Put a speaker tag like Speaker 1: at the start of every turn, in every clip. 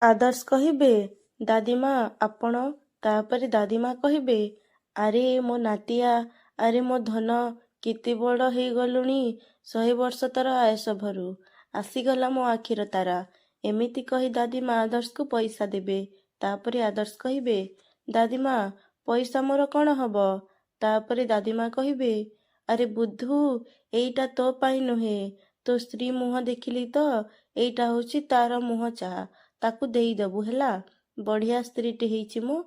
Speaker 1: ଆଦର୍ଶ କହିବେ, ଦାଦିମା ଆପଣ। ତାପରେ ଦାଦିମା କହିବେ, ଆରେ ମୋ ନାତିଆ, ଆରେ ମୋ ଧନ, କେତେ ବଡ଼ ହେଇଗଲୁଣି, 100 ବର୍ଷ ତୋର ଆୟସ ଭରୁ, ଆସିଗଲା ମୋ ଆଖିର ତାରା। ଏମିତି କହି ଦାଦିମା ଆଦର୍ଶକୁ ପଇସା ଦେବେ। ତାପରେ ଆଦର୍ଶ କହିବେ, ଦାଦିମା ପଇସା ମୋର କ'ଣ ହବ? ତାପରେ ଦାଦିମା କହିବେ, ଆରେ ବୁଦ୍ଧୁ, ଏଇଟା ତୋ ପାଇଁ ନୁହେଁ, ତୋ ସ୍ତ୍ରୀ ମୁହଁ ଦେଖିଲି ତ, ଏଇଟା ହେଉଛି ତାର ମୁହଁ ଚାହା, ତାକୁ ଦେଇଦେବୁ ହେଲା। ବଢ଼ିଆ ସ୍ତ୍ରୀଟେ ହେଇଛି ମୁଁ,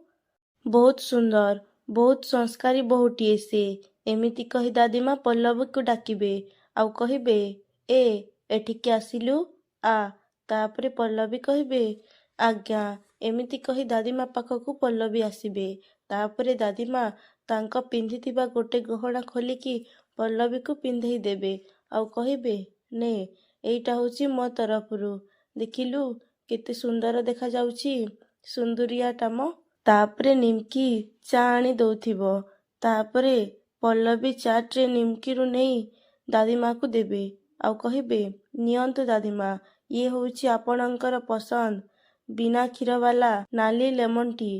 Speaker 1: ବହୁତ ସୁନ୍ଦର, ବହୁତ ସଂସ୍କାରୀ ବୋହୂଟିଏ ସେ। ଏମିତି କହି ଦାଦିମା ପଲ୍ଲବୀକୁ ଡାକିବେ ଆଉ କହିବେ, ଏ ଏଠିକି ଆସିଲୁ, ଆ। ତାପରେ ପଲ୍ଲବୀ କହିବେ, ଆଜ୍ଞା। ଏମିତି କହି ଦାଦିମା ପାଖକୁ ପଲ୍ଲବୀ ଆସିବେ। ତାପରେ ଦାଦିମା ତାଙ୍କ ପିନ୍ଧିଥିବା ଗୋଟେ ଗହଣା ଖୋଲିକି ପଲ୍ଲବୀକୁ ପିନ୍ଧେଇ ଦେବେ ଆଉ କହିବେ, ନେ, ଏଇଟା ହେଉଛି ମୋ ତରଫରୁ, ଦେଖିଲୁ କେତେ ସୁନ୍ଦର ଦେଖାଯାଉଛି, ସୁନ୍ଦରିଆଟା ମ। ତାପରେ ନିମ୍କି ଚା ଆଣି ଦଉଥିବ। ତାପରେ ପଲ୍ଲବୀ ଚା ଟ୍ରେ ନିମ୍କିରୁ ନେଇ ଦାଦିମାକୁ ଦେବେ ଆଉ କହିବେ, ନିଅନ୍ତୁ ଦାଦିମା, ଇଏ ହେଉଛି ଆପଣଙ୍କର ପସନ୍ଦ ବିନା କ୍ଷୀରବାଲା ନାଲି ଲେମନ ଟି।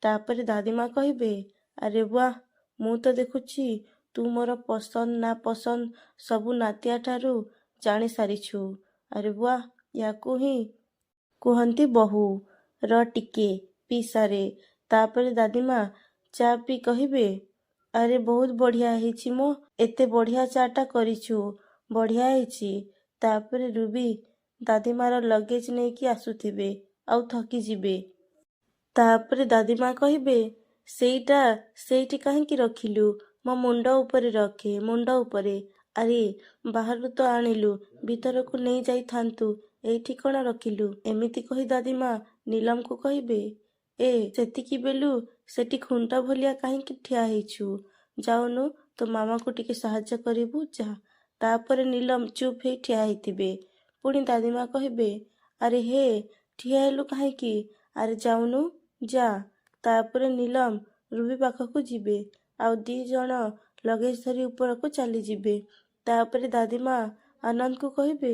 Speaker 1: ତାପରେ ଦାଦିମା କହିବେ, ଆରେ ବାଃ, ମୁଁ ତ ଦେଖୁଛି ତୁ ମୋର ପସନ୍ଦ ନା ପସନ୍ଦ ସବୁ ନାତିଆଠାରୁ ଜାଣି ସାରିଛୁ। ଆରେ ବାଃ, ୟାକୁ ହିଁ କୁହନ୍ତି ବୋହୂ। ର ଟିକେ ପିଇସାରେ। ତାପରେ ଦାଦିମା ଚା ପିଇ କହିବେ, ଆରେ ବହୁତ ବଢ଼ିଆ ହେଇଛି ମୋ, ଏତେ ବଢ଼ିଆ ଚାଟା କରିଛୁ, ବଢ଼ିଆ ହେଇଛି। ତାପରେ ରୁବି ଦାଦିମାର ଲଗେଜ ନେଇକି ଆସୁଥିବେ ଆଉ ଥକିଯିବେ। ତାପରେ ଦାଦିମା କହିବେ, ସେଇଟା ସେଇଠି କାହିଁକି ରଖିଲୁ? ମୋ ମୁଣ୍ଡ ଉପରେ ରଖେ, ମୁଣ୍ଡ ଉପରେ। ଆରେ ବାହାରୁ ତ ଆଣିଲୁ, ଭିତରକୁ ନେଇ ଯାଇଥାନ୍ତୁ, ଏଇଠି କ'ଣ ରଖିଲୁ? ଏମିତି କହି ଦାଦିମା ନିଲମକୁ କହିବେ, ଏ ସେତିକି ବେଲୁ ସେଠି ଖୁଣ୍ଟ ଭଳିଆ କାହିଁକି ଠିଆ ହେଇଛୁ? ଯାଉନୁ ତୋ ମାମାକୁ ଟିକେ ସାହାଯ୍ୟ କରିବୁ, ଯା। ତାପରେ ନିଲମ ଚୁପ୍ ହେଇ ଠିଆ ହେଇଥିବେ। ପୁଣି ଦାଦିମା କହିବେ, ଆରେ ହେ, ଠିଆ ହେଲୁ କାହିଁକି? ଆରେ ଯାଉନୁ, ଯା। ତାପରେ ନିଲମ ରୁବି ପାଖକୁ ଯିବେ ଆଉ 2 ଜଣ ଲଗେଜ ଧରି ଉପରକୁ ଚାଲିଯିବେ। ତାପରେ ଦାଦିମା ଆନନ୍ଦକୁ କହିବେ,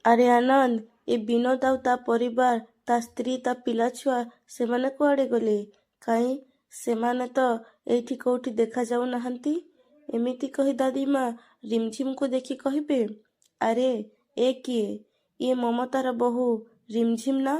Speaker 1: ଆରେ ଆନନ୍ଦ, ଏ ବିନୋଦ ଆଉ ତା ପରିବାର, ତା ସ୍ତ୍ରୀ, ତା ପିଲାଛୁଆ, ସେମାନେ କୁଆଡ଼େ ଗଲେ? କାହିଁ, ସେମାନେ ତ ଏଇଠି କୋଉଠି ଦେଖାଯାଉ ନାହାନ୍ତି। ଏମିତି କହି ଦାଦିମା ରିମଝିମକୁ ଦେଖି କହିବେ, ଆରେ ଏ କିଏ? ଇଏ ମମତାର ବୋହୂ ରିମଝିମ ନା?